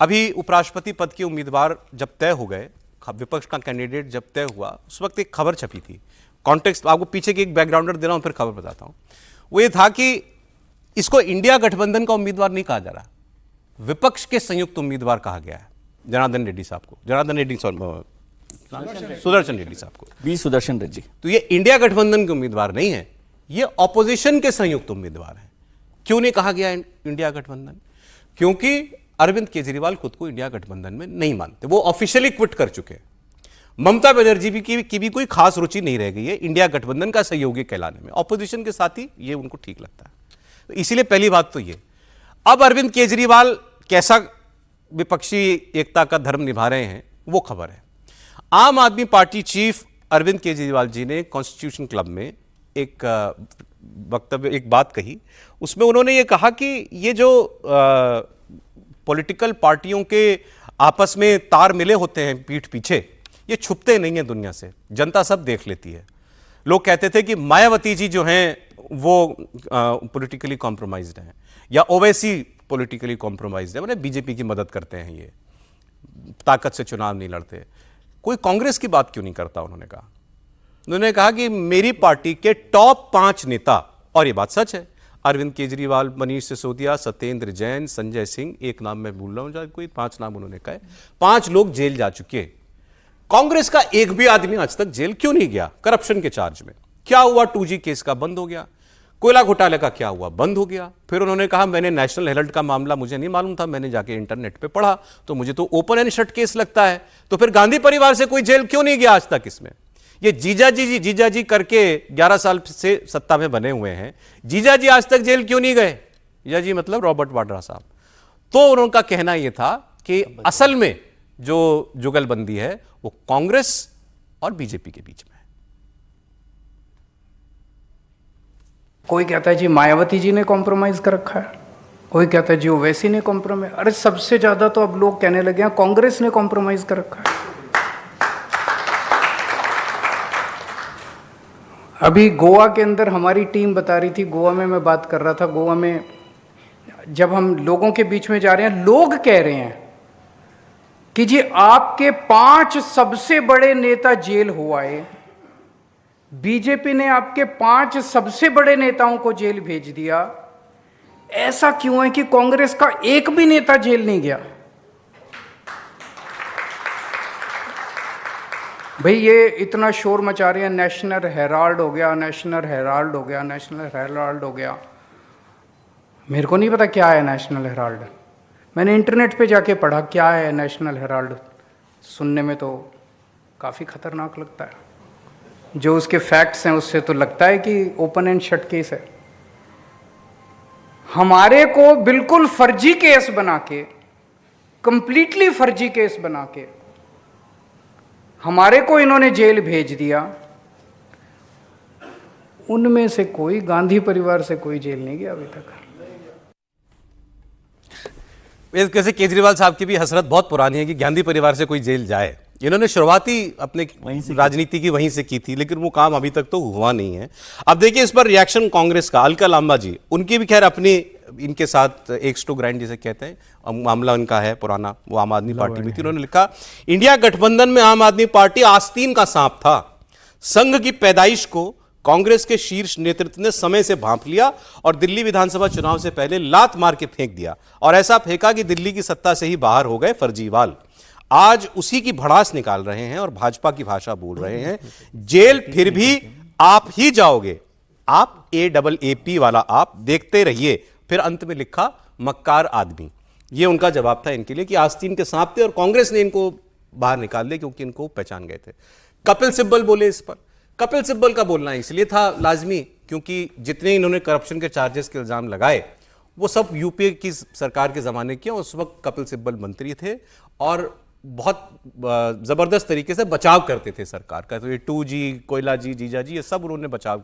अभी उपराष्ट्रपति पद के उम्मीदवार जब तय हो गए, विपक्ष का कैंडिडेट जब तय हुआ, उस वक्त एक खबर छपी थी। कॉन्टेक्स्ट आपको पीछे की एक बैकग्राउंडर दे रहा हूं, फिर खबर बताता हूं। वो ये था कि इसको इंडिया गठबंधन का उम्मीदवार नहीं कहा जा रहा, विपक्ष के संयुक्त उम्मीदवार कहा गया है जनार्दन रेड्डी साहब को, जनार्दन रेड्डी सुदर्शन रेड्डी साहब को, बी सुदर्शन रेड्डी। तो ये इंडिया गठबंधन के उम्मीदवार नहीं है, ये ऑपोजिशन के संयुक्त उम्मीदवार हैं। क्यों नहीं कहा गया इंडिया गठबंधन? क्योंकि अरविंद केजरीवाल खुद को इंडिया गठबंधन में नहीं मानते, वो ऑफिशियली क्विट कर चुके हैं। ममता बनर्जी की भी कोई खास रुचि नहीं रह गई है इंडिया गठबंधन का सहयोगी कहलाने में, ऑपोजिशन के साथ ही ये उनको ठीक लगता है। तो इसीलिए पहली बात तो ये, अब अरविंद केजरीवाल कैसा विपक्षी एकता का धर्म निभा रहे हैं वो खबर है। आम आदमी पार्टी चीफ अरविंद केजरीवाल जी ने कॉन्स्टिट्यूशन क्लब में एक वक्तव्य, एक बात कही। उसमें उन्होंने ये कहा कि ये जो पॉलिटिकल पार्टियों के आपस में तार मिले होते हैं पीठ पीछे, ये छुपते नहीं हैं दुनिया से, जनता सब देख लेती है। लोग कहते थे कि मायावती जी जो हैं वो पॉलिटिकली कॉम्प्रोमाइज्ड हैं, या ओवैसी पॉलिटिकली कॉम्प्रोमाइज्ड है, मतलब बीजेपी की मदद करते हैं, ये ताकत से चुनाव नहीं लड़ते। कोई कांग्रेस की बात क्यों नहीं करता? उन्होंने कहा कि मेरी पार्टी के टॉप 5 नेता, और ये बात सच है, अरविंद केजरीवाल, मनीष सिसोदिया, सत्येंद्र जैन, संजय सिंह, एक नाम मैं भूल रहा हूं, कोई 5 नाम उन्होंने कहा, 5 लोग जेल जा चुके। कांग्रेस का एक भी आदमी आज तक जेल क्यों नहीं गया करप्शन के चार्ज में? क्या हुआ? 2G केस का बंद हो गया, कोयला घोटाले का क्या हुआ? बंद हो गया। फिर उन्होंने कहा मैंने नेशनल हेराल्ड का मामला मुझे नहीं मालूम था, मैंने जाके इंटरनेट पे पढ़ा तो मुझे तो ओपन एंड शट केस लगता है। तो फिर गांधी परिवार से कोई जेल क्यों नहीं गया आज तक? इसमें ये जीजाजी करके 11 साल से सत्ता में बने हुए हैं, जीजाजी आज तक जेल क्यों नहीं गए? जीजाजी मतलब रॉबर्ट वाड्रा साहब। तो उनका कहना यह था कि असल में जो जुगलबंदी है वो कांग्रेस और बीजेपी के बीच में है। कोई कहता है जी मायावती जी ने कॉम्प्रोमाइज कर रखा है, कोई कहता है जी ओवैसी ने कॉम्प्रोमाइज। अरे सबसे ज्यादा तो अब लोग कहने लगे हैं कांग्रेस ने कॉम्प्रोमाइज कर रखा है। अभी गोवा के अंदर हमारी टीम बता रही थी, गोवा में मैं बात कर रहा था, गोवा में जब हम लोगों के बीच में जा रहे हैं, लोग कह रहे हैं कि जी आपके 5 सबसे बड़े नेता जेल हो आए, बीजेपी ने आपके 5 सबसे बड़े नेताओं को जेल भेज दिया, ऐसा क्यों है कि कांग्रेस का एक भी नेता जेल नहीं गया? भाई ये इतना शोर मचा रहे हैं, नेशनल हेराल्ड हो गया, नेशनल हेराल्ड हो गया, नेशनल हेराल्ड हो गया। मेरे को नहीं पता क्या है नेशनल हेराल्ड, मैंने इंटरनेट पे जाके पढ़ा क्या है नेशनल हेराल्ड। सुनने में तो काफ़ी खतरनाक लगता है, जो उसके फैक्ट्स हैं उससे तो लगता है कि ओपन एंड शट केस है। हमारे को बिल्कुल फर्जी केस बना के, कंप्लीटली फर्जी केस बना के हमारे को इन्होंने जेल भेज दिया। उनमें से कोई, गांधी परिवार से कोई जेल नहीं गया अभी तक। कैसे केजरीवाल साहब की भी हसरत बहुत पुरानी है कि गांधी परिवार से कोई जेल जाए। इन्होंने शुरुआती अपने राजनीति की वहीं से की थी, लेकिन वो काम अभी तक तो हुआ नहीं है। अब देखिए इस पर रिएक्शन कांग्रेस का, अलका लांबा जी, उनकी भी खैर अपनी इनके साथ एक्स टू ग्राइंड जिसे कहते हैं मामला उनका है पुराना, वो आम आदमी पार्टी में थी। उन्होंने लिखा इंडिया गठबंधन में आम आदमी पार्टी आस्तीन का सांप था, संघ की पैदाइश को कांग्रेस के शीर्ष नेतृत्व ने समय से भांप लिया और दिल्ली विधानसभा चुनाव से पहले लात मार के फेंक दिया, और ऐसा फेंका कि दिल्ली की सत्ता से ही बाहर हो गए फर्जीवाल। आज उसी की भड़ास निकाल रहे हैं और भाजपा की भाषा बोल रहे हैं। जेल फिर भी आप ही जाओगे, आप AAAP वाला आप, देखते रहिए। फिर अंत में लिखा मक्कार आदमी। ये उनका जवाब था इनके लिए कि आस्तीन के सांप थे और कांग्रेस ने इनको बाहर निकाल दिया क्योंकि इनको पहचान गए थे। कपिल सिब्बल बोले इस पर, कपिल सिब्बल का बोलना इसलिए था लाजमी क्योंकि जितने इन्होंने करप्शन के चार्जेस के इल्जाम लगाए वो सब यूपीए की सरकार के जमाने के, उस वक्त कपिल सिब्बल मंत्री थे और बहुत जबरदस्त तरीके से बचाव करते थे सरकार का। तो ये 2G, कोयला जी, जीजा जी, ये सब उन्होंने बचाव किया।